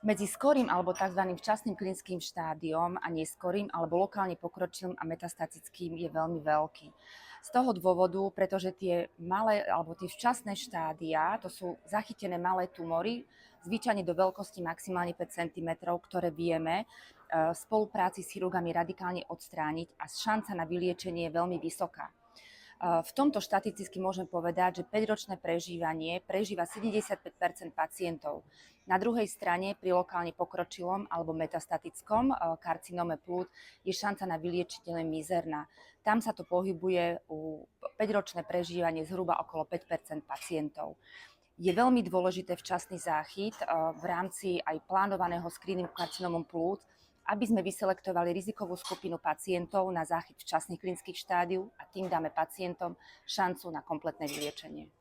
Medzi skorým alebo tzv. Včasným klinickým štádiom a neskorým alebo lokálne pokročilým a metastatickým je veľmi veľký. Z toho dôvodu, pretože tie malé alebo tie včasné štádia, to sú zachytené malé tumory, zvyčajne do veľkosti maximálne 5 cm, ktoré vieme v spolupráci s chirurgami radikálne odstrániť a šanca na vyliečenie je veľmi vysoká. V tomto štatisticky môžem povedať, že 5-ročné prežívanie prežíva 75 pacientov. Na druhej strane pri lokálne pokročilom alebo metastatickom karcinome plúc je šanca na vyliečenie len mizerná. Tam sa to pohybuje u 5-ročné prežívanie zhruba okolo 5 pacientov. Je veľmi dôležité včasný záchyt v rámci aj plánovaného screeningu karcinómom plúc, aby sme vyselektovali rizikovú skupinu pacientov na záchyt včasných klinických štádií a tým dáme pacientom šancu na kompletné vyliečenie.